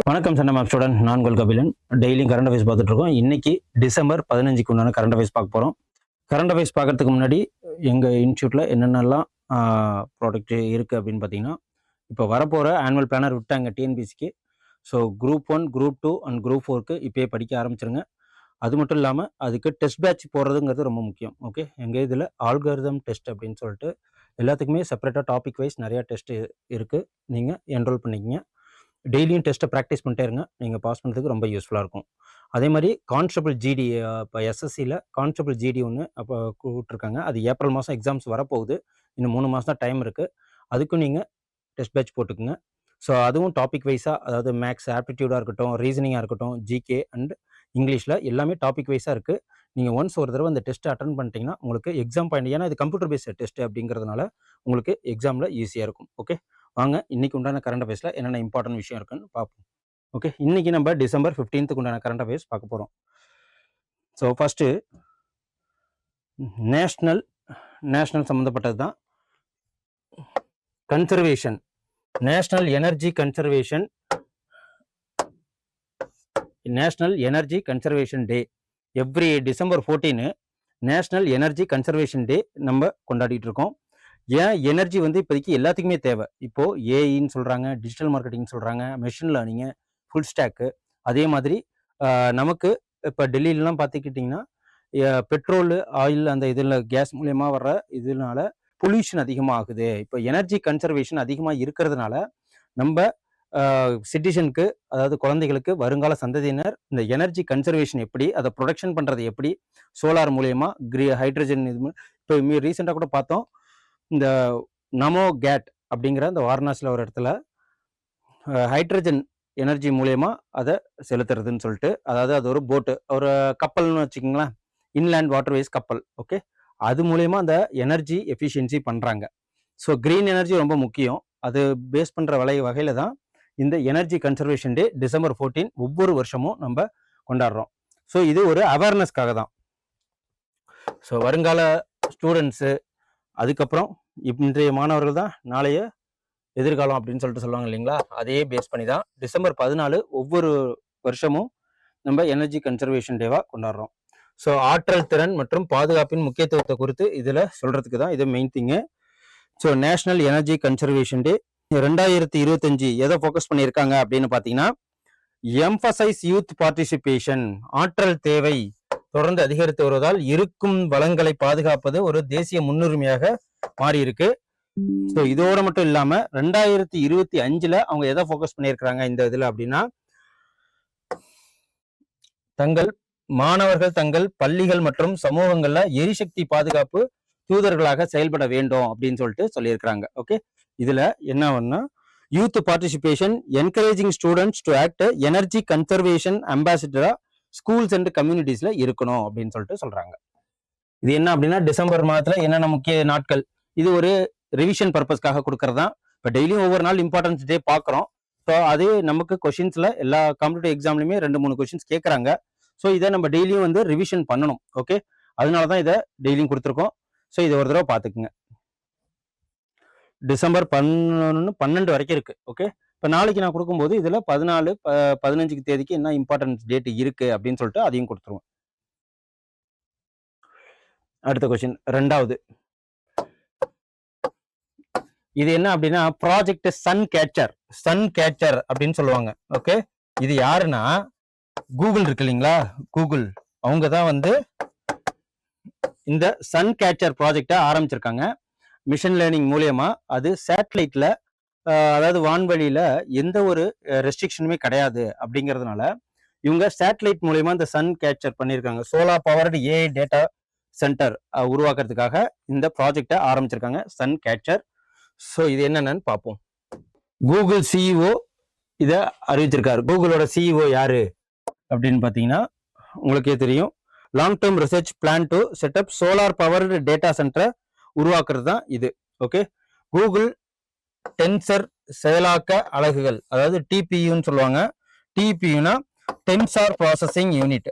வணக்கம் சண்டை ஸ்டூடெண்ட், நான் உங்கள் கபிலன். டெய்லியும் கரண்ட் அஃபேர்ஸ் பார்த்துட்டு இருக்கோம். இன்னைக்கு டிசம்பர் 15க்கு உண்டான கரண்ட் அஃபேர்ஸ் பார்க்க போகிறோம். கரண்ட் அஃபேர்ஸ் பார்க்கறதுக்கு முன்னாடி எங்கள் இன்ஸ்டியூட்டில் என்னென்னலாம் ப்ராடக்ட் இருக்குது அப்படின்னு பார்த்தீங்கன்னா, இப்போ வரப்போகிற ஆனுவல் பிளானர் விட்டாங்க டிஎன்பிசிக்கு. So group 1, group 2 and group 4க்கு இப்போயே படிக்க ஆரம்பிச்சிருங்க. அது மட்டும் இல்லாமல் அதுக்கு டெஸ்ட் பேட்ச் போடுறதுங்கிறது ரொம்ப முக்கியம். ஓகே, எங்கள் இதில் ஆல்காரிதம் டெஸ்ட் அப்படின்னு சொல்லிட்டு எல்லாத்துக்குமே செப்பரேட்டாக டாபிக் வைஸ் நிறையா டெஸ்ட் இருக்குது. நீங்கள் என்ரோல் பண்ணிக்கிங்க. டெய்லியும் டெஸ்ட்டை ப்ராக்டிஸ் பண்ணிட்டே இருங்க. நீங்கள் பாஸ் பண்ணுறதுக்கு ரொம்ப யூஸ்ஃபுல்லாக இருக்கும். அதே மாதிரி கான்ஸ்டபிள் ஜிடி, இப்போ எஸ்எஸ்சியில் கான்ஸ்டபிள் ஜிடி ஒன்று அப்போ கூப்பிட்ருக்காங்க. அது ஏப்ரல் மாதம் எக்ஸாம்ஸ் வரப்போகுது. இன்னும் 3 மாதம் தான் டைம் இருக்குது. அதுக்கும் நீங்கள் டெஸ்ட் பேட்ச் போட்டுக்குங்க. ஸோ அதுவும் டாபிக் வைஸாக, அதாவது மேக்ஸ் ஆப்டிடியூடாக இருக்கட்டும், ரீசனிங்காக இருக்கட்டும், ஜிகே அண்ட் இங்கிலீஷில் எல்லாமே டாபிக் வைஸாக இருக்குது. நீங்கள் ஒன்ஸ் ஒரு தடவை அந்த டெஸ்ட்டை அட்டன் பண்ணிட்டீங்கன்னா உங்களுக்கு எக்ஸாம் பாயிண்ட், ஏன்னா இது கம்ப்யூட்டர் பேஸ்ட் டெஸ்ட் அப்படிங்கிறதுனால உங்களுக்கு எக்ஸாமில் ஈஸியாக இருக்கும். ஓகே, வாங்க இன்னைக்கு உண்டான கரண்ட் அஃபேர்ஸில் என்னென்ன இம்பார்ட்டன்ட் விஷயம் இருக்குன்னு பார்ப்போம். ஓகே, இன்னைக்கு நம்ம டிசம்பர் 15க்கு உண்டான கரண்ட் அஃபேர்ஸ் பார்க்க போகிறோம். ஸோ ஃபஸ்ட்டு நேஷ்னல் சம்மந்தப்பட்டது தான். Conservation, national energy conservation day. Every December 14 national energy conservation day நம்ம கொண்டாடிட்டு இருக்கோம். ஏன் எனர்ஜி இப்போதைக்கு எல்லாத்துக்குமே தேவை. இப்போது ஏஇன்னு சொல்கிறாங்க, டிஜிட்டல் மார்க்கெட்டிங் சொல்கிறாங்க, மெஷின் லேர்னிங்கு, ஃபுல் ஸ்டாக்கு. அதே மாதிரி நமக்கு இப்போ டெல்லியிலலாம் பார்த்துக்கிட்டிங்கன்னா பெட்ரோல், ஆயில், அந்த இதில் கேஸ் மூலயமா வர்ற இதனால பொல்யூஷன் அதிகமாக ஆகுது. இப்போ எனர்ஜி கன்சர்வேஷன் அதிகமாக இருக்கிறதுனால நம்ம சிட்டிசனுக்கு, அதாவது குழந்தைகளுக்கு, வருங்கால சந்ததியினர் இந்த எனர்ஜி கன்சர்வேஷன் எப்படி, அதை ப்ரொடக்ஷன் பண்ணுறது எப்படி, சோலார் மூலயமா, ஹைட்ரஜன், இது இப்போ ரீசெண்டாக கூட பார்த்தோம். இந்த நமோ கேட் அப்படிங்கிற அந்த வாரணாசியில் ஒரு இடத்துல ஹைட்ரஜன் எனர்ஜி மூலயமா அதை செலுத்துறதுன்னு சொல்லிட்டு, அதாவது அது ஒரு போட்டு, ஒரு கப்பல்னு வச்சுக்கிங்களேன், இன்லேண்ட் வாட்டர்வேஸ் கப்பல். ஓகே, அது மூலயமா அந்த எனர்ஜி எஃபிஷியன்சி பண்ணுறாங்க. ஸோ க்ரீன் எனர்ஜி ரொம்ப முக்கியம். அது பேஸ் பண்ணுற வகையில் தான் இந்த எனர்ஜி கன்சர்வேஷன் டே டிசம்பர் 14 ஒவ்வொரு வருஷமும் நம்ம கொண்டாடுறோம். ஸோ இது ஒரு அவேர்னஸ்க்காக தான். ஸோ வருங்கால ஸ்டூடெண்ட்ஸு, அதுக்கப்புறம் இன்றைய மாணவர்கள் தான் நாளைய எதிர்காலம் அப்படின்னு சொல்லிட்டு சொல்லுவாங்க இல்லைங்களா, அதே பேஸ் பண்ணி தான் டிசம்பர் 14 ஒவ்வொரு வருஷமும் நம்ம எனர்ஜி கன்சர்வேஷன் டேவாக கொண்டாடுறோம். ஸோ ஆற்றல் திறன் மற்றும் பாதுகாப்பின் முக்கியத்துவத்தை குறித்து இதில் சொல்கிறதுக்கு தான் இது main thing. So national energy conservation day 2025 எதை ஃபோக்கஸ் பண்ணியிருக்காங்க அப்படின்னு பார்த்தீங்கன்னா, எம்பசைஸ் யூத் பார்ட்டிசிபேஷன், ஆற்றல் தேவை தொடர்ந்து அதிகரித்து வருவதால் இருக்கும் வளங்களை பாதுகாப்பது ஒரு தேசிய முன்னுரிமையாக மாறி இருக்கு. ஸோ இதோட மட்டும் இல்லாம 2025 அவங்க எதை ஃபோக்கஸ் பண்ணியிருக்கிறாங்க இந்த இதுல அப்படின்னா, மாணவர்கள் தங்கள் பள்ளிகள் மற்றும் சமூகங்கள்ல எரிசக்தி பாதுகாப்பு தூதர்களாக செயல்பட வேண்டும் அப்படின்னு சொல்லிட்டு சொல்லியிருக்கிறாங்க. ஓகே, இதுல என்ன youth participation encouraging students to act energy conservation அம்பாசிடரா ஸ்கூல்ஸ் அண்ட் கம்யூனிட்டிஸ்ல இருக்கணும் அப்படின்னு சொல்லிட்டு சொல்றாங்க. இது என்ன அப்படின்னா, டிசம்பர் மாதத்துல என்னென்ன முக்கிய நாட்கள், இது ஒரு ரிவிஷன் பர்பஸ்க்காக கொடுக்கறது தான். இப்போ டெய்லியும் ஒவ்வொரு நாள் இம்பார்ட்டன்ஸ் டே பார்க்குறோம். ஸோ அது நமக்கு கொஷின்ஸ்ல எல்லா காம்படிட்டிவ் எக்ஸாம்லையுமே 2-3 கொஷின்ஸ் கேட்குறாங்க. ஸோ இதை நம்ம டெய்லியும் ரிவிஷன் பண்ணணும். ஓகே, அதனால தான் இதை டெய்லியும் கொடுத்துருக்கோம். ஸோ இதை ஒரு தடவை பார்த்துக்குங்க. டிசம்பர் 11, 12 வரைக்கும் இருக்கு. ஓகே, இப்போ நாளைக்கு நான் கொடுக்கும்போது இதில் 14, 15 தேதிக்கு என்ன இம்பார்ட்டன்ஸ் டேட் இருக்கு அப்படின்னு சொல்லிட்டு அதையும் கொடுத்துருவோம். அடுத்த கொஸ்டின், 2வது. இது என்ன அப்படின்னா, ப்ராஜெக்ட் சன் கேச்சர் அப்படின்னு சொல்லுவாங்க. ஓகே, இது யாருன்னா கூகுள் இருக்கு இல்லைங்களா, கூகுள் அவங்க தான் இந்த சன் கேச்சர் ப்ராஜெக்டை ஆரம்பிச்சிருக்காங்க. மிஷின் லேர்னிங் மூலியமா அது சேட்டலைட்ல, அதாவது வான்வெளியில எந்த ஒரு ரெஸ்ட்ரிக்ஷனுமே கிடையாது அப்படிங்கிறதுனால இவங்க சேட்டலைட் மூலியமா இந்த சன் கேச்சர் பண்ணியிருக்காங்க. Solar powered AI data centre உருவாக்குறதுக்காக இந்த ப்ராஜெக்டை ஆரம்பிச்சிருக்காங்க, சன் கேச்சர். ஸோ இது என்னென்னு பார்ப்போம். கூகுள் சிஇஓ இதை அறிவிச்சிருக்காரு. கூகுளோட சிஇஓ யாரு அப்படின்னு பார்த்தீங்கன்னா உங்களுக்கே தெரியும். Long term research plan to setup solar powered data சென்டரை உருவாக்குறது தான் இது. ஓகே, கூகுள் டென்சர் செயலாக்க அலகுகள், அதாவது டிபியூன்னு சொல்லுவாங்க. டிபியூனா டென்சார் ப்ராசஸிங் யூனிட்.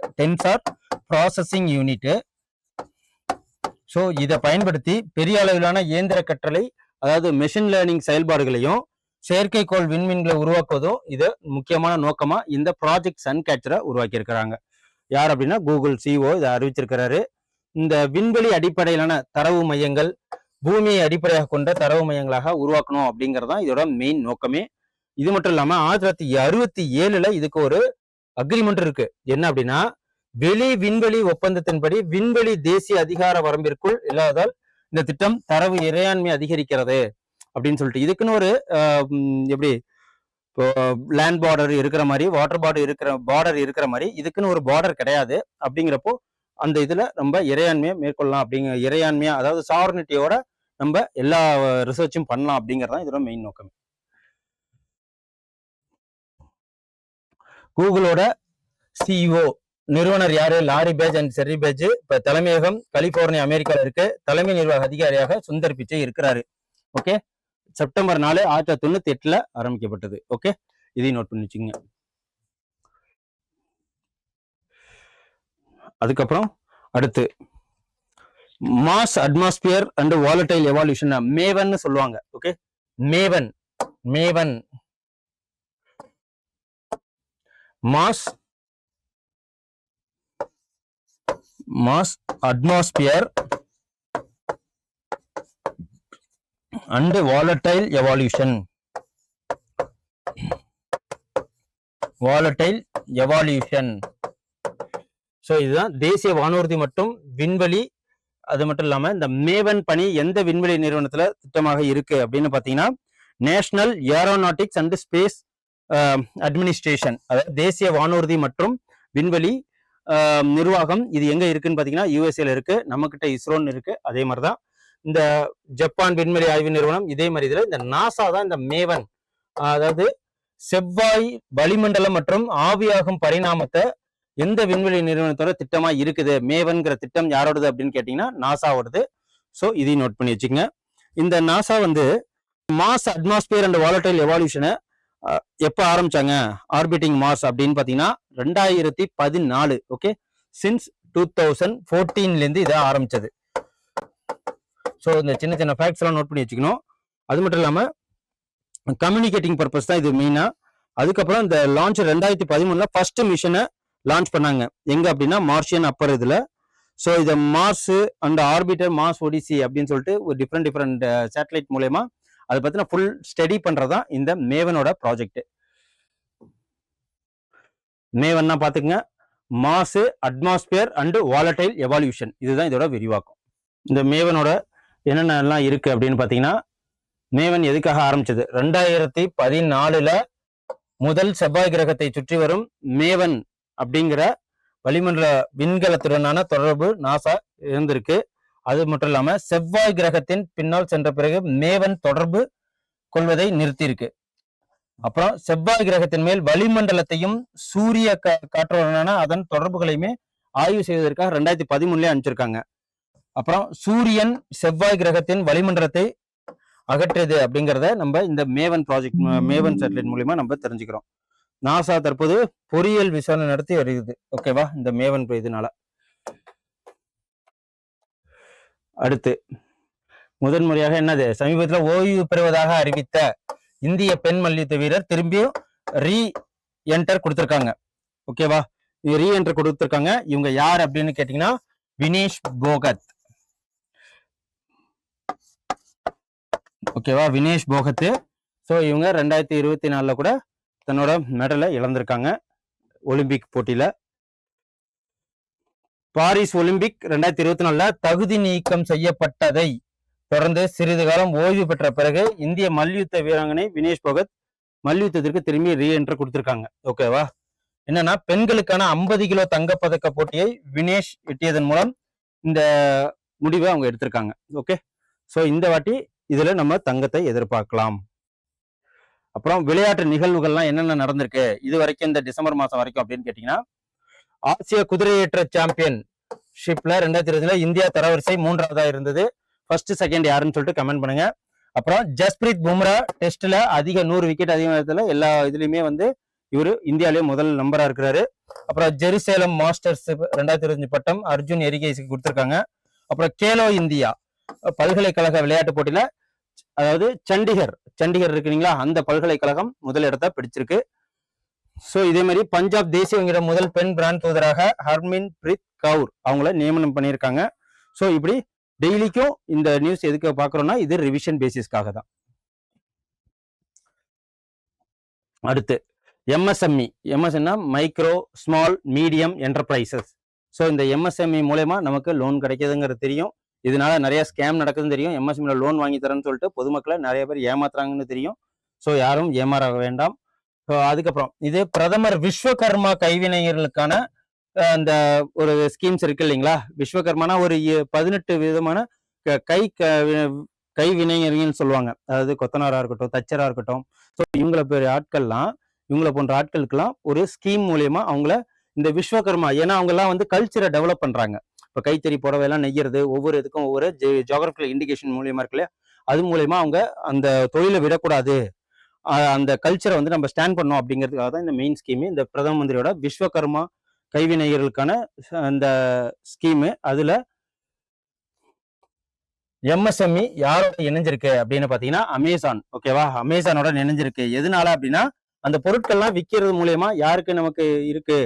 ஸோ இதை பயன்படுத்தி பெரிய அளவிலான இயந்திர கற்றலை, அதாவது மெஷின் லேர்னிங் செயல்பாடுகளையும் செயற்கைக்கோள் விண்மீன்களை உருவாக்குவதும் இது முக்கியமான நோக்கமா இந்த ப்ராஜெக்ட் சன்கேச்சரை உருவாக்கி இருக்கிறாங்க. யார் அப்படின்னா கூகுள் சிஓ இதை அறிவிச்சிருக்கிறாரு. இந்த விண்வெளி அடிப்படையிலான தரவு மையங்கள் பூமியை அடிப்படையாக கொண்ட தரவு மையங்களாக உருவாக்கணும் அப்படிங்கறதான் இதோட மெயின் நோக்கமே. இது மட்டும் இல்லாம 1967 இதுக்கு ஒரு அக்ரிமெண்ட் இருக்கு. என்ன அப்படின்னா, வெளி விண்வெளி ஒப்பந்தத்தின்படி விண்வெளி தேசிய அதிகார வரம்பிற்குள் இல்லாததால் இந்த திட்டம் தரவு இறையாண்மை அதிகரிக்கிறது அப்படின்னு சொல்லிட்டு இதுக்குன்னு ஒரு எப்படி இப்போ லேண்ட் பார்டர் இருக்கிற மாதிரி, வாட்டர் பார்டர் இருக்கிற மாதிரி இதுக்குன்னு ஒரு பார்டர் கிடையாது. அப்படிங்கிறப்போ அந்த இதுல ரொம்ப இறையாண்மையை மேற்கொள்ளலாம் இறையாண்மையா, அதாவது சாவர்னிட்டியோட நம்ம எல்லா ரிசர்ச்சும் பண்ணலாம் அப்படிங்கறதான் இதோட மெயின் நோக்கம். கூகுளோட சிஇஓ நிறுவனர் யாரு? Lorry page and cherry page. இப்ப தலைமையகம் கலிபோர்னியா அமெரிக்கால இருக்கு. தலைமை நிர்வாக அதிகாரியாக சுந்தர் பிச்சை இருக்கிறாரு. ஓகே, செப்டம்பர் 4 1998 ஆரம்பிக்கப்பட்டது. ஓகே, இதையும் நோட் பண்ணி வச்சுங்க. அதுக்கப்புறம் அடுத்து Mars atmosphere and volatile evolution, MAVEN சொல்லுவாங்க. Okay, MAVEN Mars atmosphere and volatile evolution. So இதுதான் தேசிய வானூர்தி மற்றும் விண்வெளி. அது மட்டும் இல்லாம இந்த மேவன் பணி எந்த விண்வெளி நிறுவனத்துல திட்டமாக இருக்கு அப்படின்னு பாத்தீங்கன்னா, national aeronautics and space administration, அதாவது தேசிய வானூர்தி மற்றும் விண்வெளி நிர்வாகம். இது எங்க இருக்குன்னு பாத்தீங்கன்னா யூஎஸ்ஏல இருக்கு. நம்ம கிட்ட இஸ்ரோன்னு இருக்கு. அதே மாதிரிதான் இந்த ஜப்பான் விண்வெளி ஆய்வு நிறுவனம். இதே மாதிரி இதுல இந்த நாசா தான் இந்த மேவன், அதாவது செவ்வாய் வளிமண்டலம் மற்றும் ஆவியாகும் பரிணாமத்தை எந்த விண்வெளி நிறுவனத்தோட திட்டமா இருக்குது. மேவன்கிற திட்டம் யாரோடது அப்படின்னு கேட்டீங்கன்னா நாசாவோடது. ஸோ இதையும் நோட் பண்ணி வச்சுக்கோங்க. இந்த NASA Mars atmosphere and volatile எவால்யூஷனை எப்போ ஆரம்பிச்சாங்க ஆர்பிட்டிங் மாஸ் அப்படின்னு பாத்தீங்கன்னா 2014. ஓகே, சின்ஸ் 2014 இதை ஆரம்பிச்சது. ஸோ இந்த சின்ன சின்ன ஃபேக்ட்ஸ் எல்லாம் நோட் பண்ணி வச்சுக்கணும். அது மட்டும் இல்லாம கம்யூனிகேட்டிங் பர்பஸ் தான் இது மெயினா. அதுக்கப்புறம் இந்த லான்ச் 2013 ஃபர்ஸ்ட் மிஷனை லான்ச் பண்ணாங்க. எங்க அப்படின்னா மார்ஷியன் அப்பர் இதுல. ஸோ இதை Mars and orbiter Mars Odyssey அப்படின்னு சொல்லிட்டு ஒரு டிஃப்ரெண்ட் சேட்டலைட் மூலயமா அதை பத்தின ஃபுல் ஸ்டடி பண்றதா இந்த மேவனோட ப்ராஜெக்ட். மேவன்னா பாத்துக்கங்க, mass atmosphere and volatile evaluation, இதுதான் இதோட விரிவாக்கம். இந்த மேவனோட என்னென்னலாம் இருக்கு அப்படின்னு பாத்தீங்கன்னா, மேவன் எதுக்காக ஆரம்பிச்சது? 2014 முதல் செவ்வாய் கிரகத்தை சுற்றி வரும் மேவன் அப்படிங்கிற வளிமண்டல விண்கலத்துடனான தொடர்பு நாசா இருந்திருக்கு. அது மட்டும் இல்லாம செவ்வாய் கிரகத்தின் பின்னால் சென்ற பிறகு மேவன் தொடர்பு கொள்வதை நிறுத்தியிருக்கு. அப்புறம் செவ்வாய் கிரகத்தின் மேல் வளிமண்டலத்தையும் சூரிய காற்றுடனான அதன் தொடர்புகளையுமே ஆய்வு செய்வதற்காக 2013 அனுப்பிச்சிருக்காங்க. அப்புறம் சூரியன் செவ்வாய் கிரகத்தின் வளிமண்டலத்தை அகற்றியது அப்படிங்கிறத நம்ம இந்த மேவன் ப்ராஜெக்ட், மேவன் சேட்டலைட் மூலியமா நம்ம தெரிஞ்சுக்கிறோம். நாசா தற்போது பொறியியல் விசாரணை நடத்தி வருகிறது. ஓகேவா, இந்த மேவன் இதனால. அடுத்து முதன்முறையாக என்னது, சமீபத்தில் ஓய்வு பெறுவதாக அறிவித்த இந்திய பெண் மல்யுத்த வீரர் திரும்பியும் ரீ என்டர் கொடுத்திருக்காங்க. ஓகேவா, ரீ என்டர் கொடுத்திருக்காங்க. இவங்க யார் அப்படின்னு கேட்டீங்கன்னா வினேஷ் போகத். ஓகேவா, வினேஷ் போகத். ஸோ இவங்க 2024 கூட தன்னோட மெடலை இழந்திருக்காங்க ஒலிம்பிக் போட்டியில. பாரிஸ் ஒலிம்பிக் 2024 தகுதி நீக்கம் செய்யப்பட்டதை தொடர்ந்து சிறிது காலம் ஓய்வு பெற்ற பிறகு இந்திய மல்யுத்த வீராங்கனை வினேஷ் போகத் மல்யுத்தத்திற்கு திரும்பி ரீஎன்ட்ரி கொடுத்திருக்காங்க. ஓகேவா, என்னன்னா பெண்களுக்கான 50 கிலோ தங்கப்பதக்க போட்டியை வினேஷ் எட்டியதன் மூலம் இந்த முடிவை அவங்க எடுத்திருக்காங்க. ஓகே, ஸோ இந்த வாட்டி இதுல நம்ம தங்கத்தை எதிர்பார்க்கலாம். அப்புறம் விளையாட்டு நிகழ்வுகள்லாம் என்னென்ன நடந்திருக்கு இது வரைக்கும் இந்த டிசம்பர் மாசம் வரைக்கும் அப்படின்னு கேட்டீங்கன்னா, ஆசிய குதிரையேற்ற சாம்பியன் ஷிப்ல 2020 இந்தியா தரவரிசை 3ஆவதா இருந்தது. ஃபர்ஸ்ட் செகண்ட் யாருன்னு சொல்லிட்டு கமெண்ட் பண்ணுங்க. அப்புறம் ஜஸ்பிரீத் பும்ரா டெஸ்ட்ல அதிக 100 விக்கெட் அதிகத்துல எல்லா இதுலயுமே இவரு இந்தியாவிலேயே முதல் நம்பரா இருக்கிறாரு. அப்புறம் ஜெருசலேம் மாஸ்டர்ஸ் 2025 பட்டம் அர்ஜுன் எரிகேஸுக்கு கொடுத்திருக்காங்க. அப்புறம் கேலோ இந்தியா பல்கலைக்கழக விளையாட்டு போட்டியில, அதாவது சண்டிகர் இருக்குங்களா, அந்த பல்கலைக்கழகம் முதல் இடத்தை பிடிச்சிருக்கு. ஸோ இதே மாதிரி பஞ்சாப் தேசிய வங்கியோட முதல் பெண் பிராண்ட் தூதராக ஹர்மின் பிரீத் கவுர் அவங்கள நியமனம் பண்ணியிருக்காங்க. ஸோ இப்படி டெய்லிக்கும் இந்த நியூஸ் எதுக்கு பார்க்குறோம்னா, இது ரிவிஷன் பேசிஸ்க்காக தான். அடுத்து எம்எஸ்எம்இ. எம்எஸ்எம்னா micro small medium enterprises. So இந்த எம்எஸ்எம்இ மூலயமா நமக்கு லோன் கிடைக்குதுங்கிறது தெரியும். இதனால நிறைய ஸ்கேம் நடக்குதுன்னு தெரியும். எம்எஸ்எம்இல லோன் வாங்கி தரேன்னு சொல்லிட்டு பொதுமக்களை நிறைய பேர் ஏமாத்துறாங்கன்னு தெரியும். ஸோ யாரும் ஏமாற வேண்டாம். அதுக்கப்புறம் இது பிரதமர் விஸ்வகர்மா கைவினைஞர்களுக்கான அந்த ஒரு ஸ்கீம்ஸ் இருக்கு இல்லைங்களா. விஸ்வகர்மானா ஒரு 18 விதமான கைவினைஞர்கள்னு சொல்லுவாங்க. அதாவது கொத்தனாரா இருக்கட்டும், தச்சரா இருக்கட்டும். ஸோ இவங்களை போன்ற ஆட்களுக்கெல்லாம் ஒரு ஸ்கீம் மூலியமா அவங்கள இந்த விஸ்வகர்மா, ஏன்னா அவங்க எல்லாம் வந்து கல்ச்சரை டெவலப் பண்றாங்க. இப்போ கைத்தறி புடவை எல்லாம் நெய்யறது, ஒவ்வொரு இதுக்கும் ஒவ்வொரு ஜியோகிராபிக்கல் இண்டிகேஷன் மூலியமா இருக்கு இல்லையா, அது மூலியமா அவங்க அந்த தொழிலை விடக்கூடாது, அந்த கல்ச்சரை வந்து நம்ம ஸ்டாண்ட் பண்ணோம் அப்படிங்கிறதுக்காக தான் இந்த மெயின் ஸ்கீமு. இந்த பிரதம மந்திரியோட விஸ்வகர்மா கைவினைஞர்களுக்கான அந்த ஸ்கீமு. அதுல எம்எஸ்எம்இ யாரோட இணைஞ்சிருக்கு அப்படின்னு பாத்தீங்கன்னா அமேசான். ஓகேவா, அமேசானோட இணைஞ்சிருக்கு. எதனால அப்படின்னா, அந்த பொருட்கள்லாம் விற்கிறது மூலியமா யாருக்கு நமக்கு இருக்கு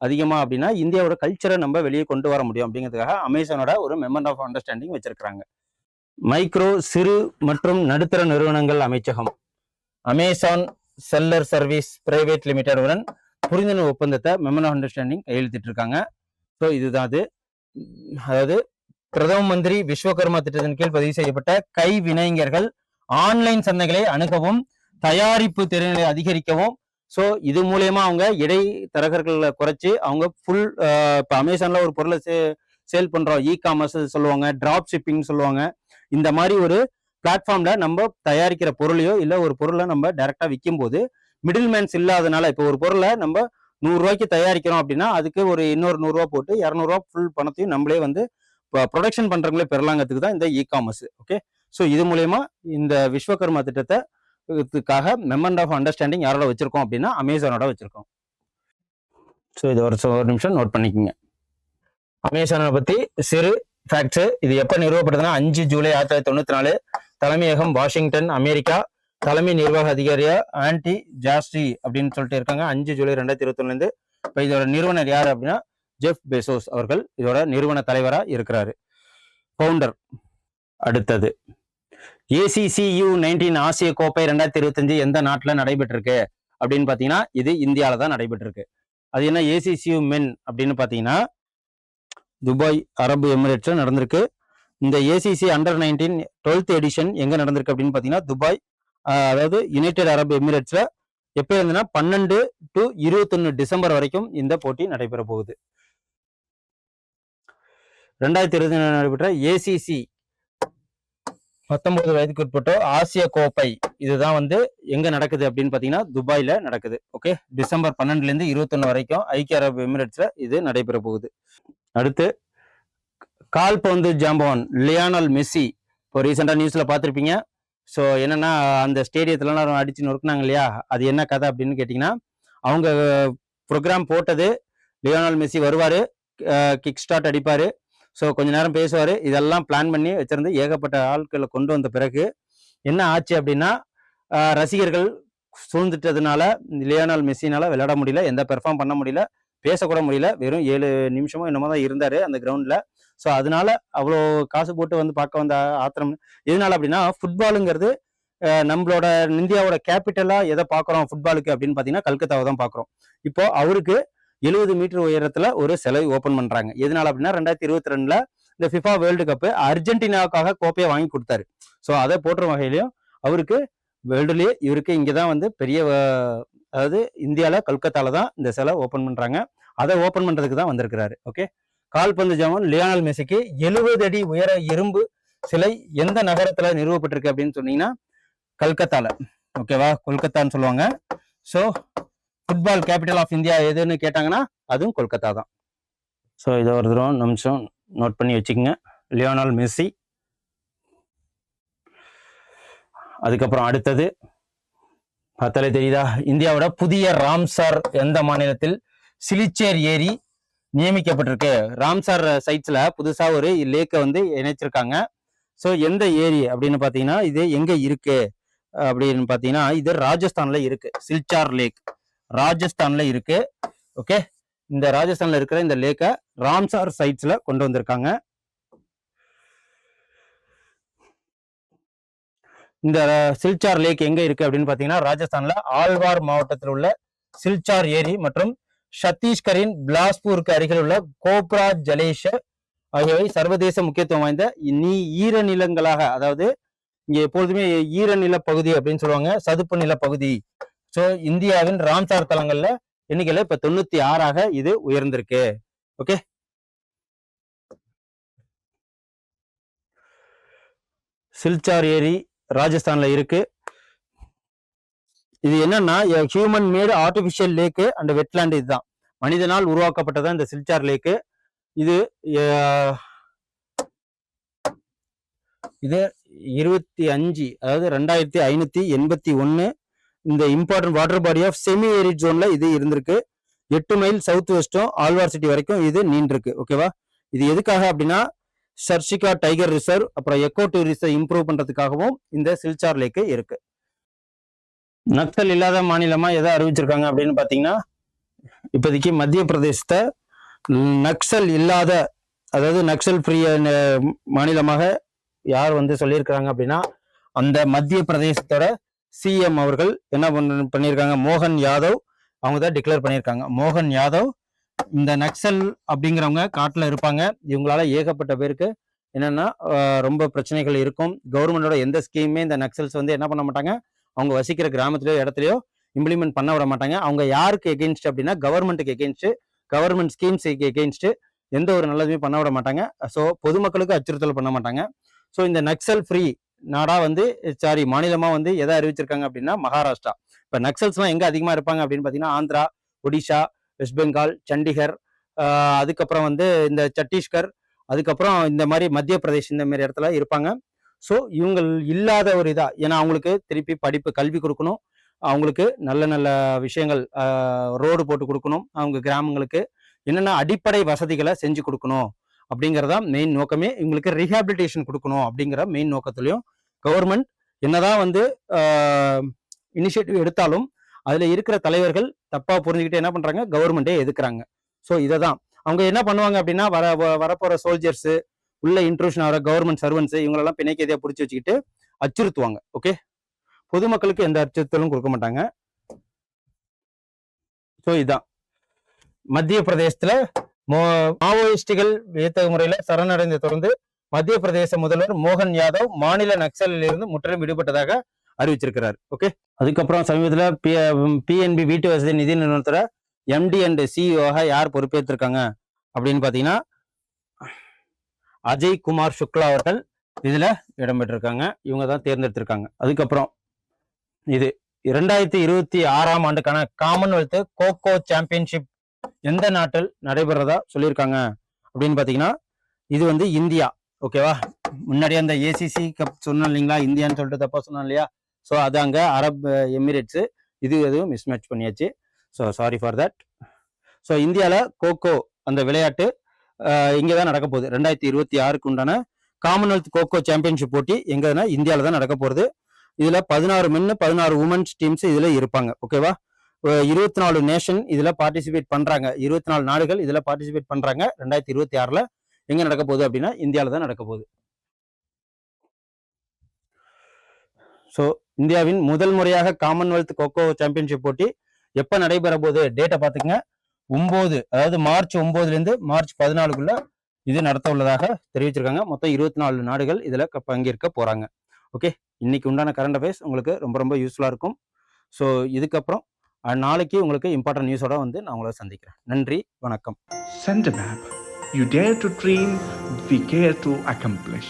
அதிகமா அப்படின்னா, இந்தியாவோட கல்ச்சரை நம்ம வெளியே கொண்டு வர முடியும் அப்படிங்கிறதுக்காக அமேசானோட ஒரு மெமரண்ட் ஆஃப் அண்டர்ஸ்டாண்டிங் வச்சிருக்காங்க. மைக்ரோ சிறு மற்றும் நடுத்தர நிறுவனங்கள் அமைச்சகம் Amazon seller service private limited உடன் புரிந்துணர்வு ஒப்பந்தத்தை மெமரண்ட் ஆஃப் அண்டர்ஸ்டாண்டிங் கையெழுத்திட்டு இருக்காங்க. ஸோ இதுதான் அது. அதாவது பிரதம மந்திரி விஸ்வகர்மா திட்டத்தின் கீழ் பதிவு செய்யப்பட்ட கைவினைஞர்கள் ஆன்லைன் சந்தைகளை அணுகவும் தயாரிப்பு திறனை அதிகரிக்கவும், ஸோ இது மூலயமா அவங்க இடைத்தரகர்களை குறைச்சி அவங்க ஃபுல், இப்போ அமேசான்ல ஒரு பொருளை சேல் பண்றோம், இ காமர்ஸ் சொல்லுவாங்க, டிராப் ஷிப்பிங் சொல்லுவாங்க. இந்த மாதிரி ஒரு பிளாட்ஃபார்ம்ல நம்ம தயாரிக்கிற பொருளையோ இல்ல ஒரு பொருளை நம்ம டைரக்டா விற்கும் போது மிடில் மேன்ஸ் இல்லாதனால, இப்போ ஒரு பொருளை நம்ம 100 ரூபாய்க்கு தயாரிக்கிறோம் அப்படின்னா அதுக்கு ஒரு இன்னொரு 100 ரூபா போட்டு 200 ரூபா ஃபுல் பணத்தையும் நம்மளே வந்து ப்ரொடக்ஷன் பண்றவங்களே பெறலாங்கிறதுக்கு தான் இந்த இ காமர்ஸ். ஓகே, ஸோ இது மூலயமா இந்த விஸ்வகர்மா திட்டத்துக்காக மெமரண்ட் ஆஃப் அண்டர்ஸ்டாண்டிங் யாரோட வச்சிருக்கோம் அப்படின்னா அமேசானோட வச்சிருக்கோம். ஸோ இது ஒரு நிமிஷம் நோட் பண்ணிக்கோங்க. அமேசானை பத்தி சிறு ஃபேக்ட்ஸ். இது எப்ப நிறுவப்பட்டதுன்னா 5 ஜூலை 1994. தலைமையகம் வாஷிங்டன், அமெரிக்கா. தலைமை நிர்வாக அதிகாரியா ஆன்டி ஜாஸ்ட்ரி அப்படின்னு சொல்லிட்டு இருக்காங்க. 5 ஜூலை 2021. இப்போ இதோட நிறுவனர் யார் அப்படின்னா ஜெஃப் பெசோஸ் அவர்கள் இதோட நிறுவன தலைவரா இருக்கிறாரு, பவுண்டர். அடுத்தது ACCU-19 ஆசிய கோப்பை 2025 எந்த நாட்டுல நடைபெற்றிருக்கு அப்படின்னு பாத்தீங்கன்னா இது இந்தியாவில தான் நடைபெற்றிருக்கு. அது என்ன ACCU மென் அப்படின்னு பாத்தீங்கன்னா துபாய் அரபு எமிரேட்ஸ்ல நடந்திருக்கு. இந்த ACC அண்டர்-19 12th எடிஷன் எங்க நடந்திருக்கு அப்படின்னு பாத்தீங்கன்னா துபாய், அதாவது யுனைடெட் அரபு எமிரேட்ஸ்ல. எப்ப இருந்துன்னா 12 to 21 டிசம்பர் வரைக்கும் இந்த போட்டி நடைபெற போகுது. 2020 நடைபெற்ற ACC 19 வயதுக்கு உட்பட்டோ ஆசிய கோப்பை இதுதான் வந்து எங்க நடக்குது அப்படின்னு பாத்தீங்கன்னா துபாயில நடக்குது. ஓகே, டிசம்பர் 12ல இருந்து 21 வரைக்கும் ஐக்கிய அரபு எமிரேட்ஸ்ல இது நடைபெற போகுது. அடுத்து கால்பந்து ஜாம்பவான் லியோனல் மெஸ்ஸி. இப்போ ரீசெண்டா நியூஸ்ல பார்த்துருப்பீங்க. ஸோ என்னன்னா அந்த ஸ்டேடியத்துலலாம் அடிச்சு நொறுக்குனாங்க இல்லையா, அது என்ன கதை அப்படின்னு கேட்டிங்கன்னா, அவங்க ப்ரோக்ராம் போட்டது லியோனல் மெஸ்ஸி வருவார், கிக் ஸ்டார்ட் அடிப்பார், ஸோ கொஞ்ச நேரம் பேசுவார், இதெல்லாம் பிளான் பண்ணி வச்சிருந்து ஏகப்பட்ட ஆட்களை கொண்டு வந்த பிறகு என்ன ஆச்சு அப்படின்னா, ரசிகர்கள் சூழ்ந்துட்டதுனால லியோனல் மெஸ்ஸினால விளையாட முடியல, எந்த பெர்ஃபார்ம் பண்ண முடியல, பேசக்கூட முடியல. வெறும் 7 நிமிஷமோ என்னமோ தான் இருந்தாரு அந்த கிரவுண்ட்ல. ஸோ அதனால அவ்வளோ காசு போட்டு வந்து பார்க்க வந்த ஆத்திரம் எதனால அப்படின்னா, ஃபுட்பாலுங்கிறது நம்மளோட இந்தியாவோட கேபிட்டலா எதை பார்க்குறோம் ஃபுட்பாலுக்கு அப்படின்னு பார்த்தீங்கன்னா கல்கத்தாவை தான் பார்க்குறோம். இப்போ அவருக்கு 70 மீட்டர் உயரத்துல ஒரு சிலை ஓப்பன் பண்றாங்க. எதனால அப்படின்னா 2022 இந்த ஃபிஃபா வேர்ல்டு கப் அர்ஜென்டினாவுக்காக கோப்பையை வாங்கி கொடுத்தாரு. ஸோ அதை போட்டுற வகையிலையும் அவருக்கு வேர்ல்டுலயே இவருக்கு இங்கதான் வந்து பெரிய, அதாவது இந்தியால கல்கத்தால தான் இந்த சிலை ஓப்பன் பண்றாங்க. அதை ஓப்பன் பண்றதுக்கு தான் வந்திருக்கிறாரு. ஓகே, கால்பந்து ஜாம்பவான் லியோனல் மெஸ்ஸிக்கு 70 அடி உயர இரும்பு சிலை எந்த நகரத்துல நிறுவப்பட்டிருக்கு அப்படின்னு சொன்னீங்கன்னா கல்கத்தால. ஓகேவா, கொல்கத்தான்னு சொல்லுவாங்க. So football capital of India எதுன்னு கேட்டாங்கன்னா அதுவும் கொல்கத்தா தான். ஸோ இதை ஒரு தடவை நிமிஷம் நோட் பண்ணி வச்சுக்கோங்க, லியோனல் மெஸ்ஸி. அதுக்கப்புறம் அடுத்தது பார்த்தாலே தெரியுதா, இந்தியாவோட புதிய ராம்சார் எந்த மாநிலத்தில்? சிலிச்சேர் ஏரி நியமிக்கப்பட்டிருக்கு. ராம்சார் சைட்ஸ்ல புதுசா ஒரு லேக்கை வந்து இணைச்சிருக்காங்க. ஸோ எந்த ஏரி அப்படின்னு பார்த்தீங்கன்னா இது எங்க இருக்கு அப்படின்னு பார்த்தீங்கன்னா இது ராஜஸ்தான்ல இருக்கு. சில்சார் லேக் ராஜஸ்தான்ல இருக்கு. ஓகே, இந்த ராஜஸ்தான்ல இருக்கிற இந்த லேக்கை ராம்சார் சைட்ஸ்ல கொண்டு வந்திருக்காங்க. இந்த சில்சார் லேக் எங்க இருக்கு அப்படின்னு பாத்தீங்கன்னா ராஜஸ்தான்ல ஆழ்வார் மாவட்டத்தில் உள்ள சில்சார் ஏரி மற்றும் சத்தீஸ்கரின் பிலாஸ்பூருக்கு அருகில் உள்ள கோப்ரா ஜலேஷ ஆகியவை சர்வதேச முக்கியத்துவம் வாய்ந்த ஈரநிலங்களாக, அதாவது இங்க எப்பொழுதுமே ஈரநில பகுதி அப்படின்னு சொல்லுவாங்க, சதுப்பு நில பகுதி. ஸோ இந்தியாவின் ராம்சார் தலங்கள்ல எண்ணிக்கையில இப்ப 96ஆக இது உயர்ந்திருக்கு. ஓகே, சில்சார் ஏரி ராஜஸ்தான்ல இருக்கு. இது என்னன்னா human made artificial lake and wetland. இதுதான் மனிதனால் உருவாக்கப்பட்டதான் இந்த சில்சார் லேக்கு. இது 25, அதாவது 2581 இந்த important water body of semi arid ஜோன்ல இது இருந்திருக்கு. 8 மைல் சவுத் வெஸ்டும் ஆழ்வார் சிட்டி வரைக்கும் இது நீண்டிருக்கு. ஓகேவா, இது எதுக்காக அப்படின்னா சர்சிகா டைகர் ரிசர்வ் அப்புறம் எக்கோ டூரிசம் இம்ப்ரூவ் பண்றதுக்காகவும் இந்த சில்சார் லேக்கு இருக்கு. நக்சல் இல்லாத மாநிலமா எதை அறிவிச்சிருக்காங்க அப்படின்னு பாத்தீங்கன்னா இப்போதைக்கு மத்திய பிரதேசத்தை நக்சல் இல்லாத, அதாவது நக்சல் ஃப்ரீ மாநிலமாக யார் வந்து சொல்லியிருக்கிறாங்க அப்படின்னா அந்த மத்திய பிரதேசத்தோட சிஎம் அவர்கள் என்ன பண்ணியிருக்காங்க, மோகன் யாதவ் அவங்க தான் டிக்ளேர் பண்ணியிருக்காங்க. மோகன் யாதவ் இந்த நக்சல் அப்படிங்கிறவங்க காட்டுல இருப்பாங்க. இவங்களால ஏகப்பட்ட பேருக்கு என்னன்னா ரொம்ப பிரச்சனைகள் இருக்கும். கவர்மெண்டோட எந்த ஸ்கீமே இந்த நக்சல்ஸ் வந்து என்ன பண்ண மாட்டாங்க, அவங்க வசிக்கிற கிராமத்திலயோ இடத்துலயோ இம்ப்ளிமெண்ட் பண்ண விட மாட்டாங்க. அவங்க யாருக்கு எகெயின்ஸ்ட் அப்படின்னா கவர்மெண்ட்டுக்கு எகெயின்ஸ்ட், கவர்மெண்ட் ஸ்கீம்ஸுக்கு எகெயின்ஸ்ட், எந்த ஒரு நல்லதுமே பண்ண விட மாட்டாங்க. ஸோ பொதுமக்களுக்கு அச்சுறுத்தல் பண்ண மாட்டாங்க. ஸோ இந்த நக்சல் ஃப்ரீ நாடா வந்து மாநிலமா வந்து எதை அறிவிச்சிருக்காங்க அப்படின்னா மகாராஷ்டிரா. இப்போ நக்சல்ஸ்லாம் எங்க அதிகமா இருப்பாங்க அப்படின்னு பார்த்தீங்கன்னா ஆந்திரா, ஒடிஷா, வெஸ்ட் பெங்கால், சண்டிகர், அதுக்கப்புறம் வந்து இந்த சத்தீஸ்கர், அதுக்கப்புறம் இந்த மாதிரி மத்திய பிரதேஷ் இந்த மாதிரி இடத்துல இருப்பாங்க. ஸோ இவங்க இல்லாத ஒரு இதா, ஏன்னா அவங்களுக்கு திருப்பி படிப்பு கல்வி கொடுக்கணும், அவங்களுக்கு நல்ல நல்ல விஷயங்கள் ரோடு போட்டு கொடுக்கணும், அவங்க கிராமங்களுக்கு என்னென்ன அடிப்படை வசதிகளை செஞ்சு கொடுக்கணும் அப்படிங்கிறதா மெயின் நோக்கமே. இவங்களுக்கு ரீஹாபிலிட்டேஷன் கொடுக்கணும் அப்படிங்கிற மெயின் நோக்கத்திலையும் கவர்மெண்ட் என்னதான் வந்து இனிஷியேட்டிவ் எடுத்தாலும் அதுல இருக்கிற தலைவர்கள் தப்பா புரிஞ்சுக்கிட்டு என்ன பண்றாங்க, கவர்மெண்டே எதுக்குறாங்க. ஸோ இதை தான் அவங்க என்ன பண்ணுவாங்க அப்படின்னா வரப்போற சோல்ஜர்ஸ், உள்ள இன்ட்ரூஷன் ஆகிற கவர்மெண்ட் சர்வன்ஸ் இவங்களெல்லாம் பிணைக்கதையா பிடிச்சி வச்சுக்கிட்டு அச்சுறுத்துவாங்க. ஓகே, பொதுமக்களுக்கு எந்த அச்சுறுத்தலும் கொடுக்க மாட்டாங்க. ஸோ இதுதான் மத்திய பிரதேசத்துல மாவோயிஸ்டுகள் வியத்தகு முறையில சரணடைந்த தொடர்ந்து மத்திய பிரதேச முதல்வர் மோகன் யாதவ் மாநில நக்சலில் இருந்து முற்றிலும் விடுபட்டதாக அறிவிச்சிருக்கிறார். ஓகே, அதுக்கப்புறம் சமீபத்தில் பிஎன்பி வீட்டு வசதி நிதி நிறுவனத்தோட எம்டி அண்ட் சிஇஓ யார் பொறுப்பேற்றிருக்காங்க அப்படின்னு பாத்தீங்கன்னா அஜய் குமார் சுக்லா அவர்கள் இதுல இடம்பெற்றிருக்காங்க. இவங்க தான் தேர்ந்தெடுத்திருக்காங்க. அதுக்கப்புறம் இது 2026ஆம் ஆண்டுக்கான காமன்வெல்த் கோகோ சாம்பியன்ஷிப் எந்த நாட்டில் நடைபெறதா சொல்லியிருக்காங்க அப்படின்னு பாத்தீங்கன்னா இது வந்து இந்தியா. ஓகேவா, முன்னாடியே அந்த ஏசிசி கப் சொன்னோம் இல்லைங்களா, இந்தியான்னு சொல்லிட்டு தப்பா சொன்னோம் இல்லையா. ஸோ அது அங்க அரப் எமிரேட்ஸ், இது எதுவும் மிஸ் மேட்ச் பண்ணியாச்சு. So sorry for that. So இந்தியாவில் கோகோ அந்த விளையாட்டு இங்கே தான் நடக்க போகுது. 2026க்கு உண்டான காமன்வெல்த் கோகோ சாம்பியன்ஷிப் போட்டி எங்கன்னா இந்தியாவில் தான் நடக்க போகுது. இதுல 16 மென் 16 உமன்ஸ் டீம்ஸ் இதுல இருப்பாங்க. ஓகேவா, 24 நேஷன் இதுல பார்ட்டிசிபேட் பண்றாங்க. 24 நாடுகள் இதுல பார்ட்டிசிபேட் பண்றாங்க. 2026ல எங்க நடக்க போகுது அப்படின்னா இந்தியாவில தான் நடக்க போகுது. ஸோ இந்தியாவின் முதல் முறையாக காமன்வெல்த் கோகோ சாம்பியன்ஷிப் போட்டி எப்ப நடைபெற போகுது டேட்டை பார்த்துக்கங்க. 9, அதாவது மார்ச் 9லேருந்து மார்ச் 14க்குள்ள இது நடத்த உள்ளதாக தெரிவிச்சிருக்காங்க. மொத்தம் 24 நாடுகள் இதுல பங்கேற்க போறாங்க. ஓகே, இன்னைக்கு உண்டான கரண்ட் அஃபேர்ஸ் உங்களுக்கு ரொம்ப ரொம்ப யூஸ்ஃபுல்லா இருக்கும். ஸோ இதுக்கப்புறம் நாளைக்கு உங்களுக்கு இம்பார்ட்டன்ட் நியூஸோட வந்து நான் உங்களை சந்திக்கிறேன். நன்றி, வணக்கம். Send a map. You dare to dream, we care to accomplish.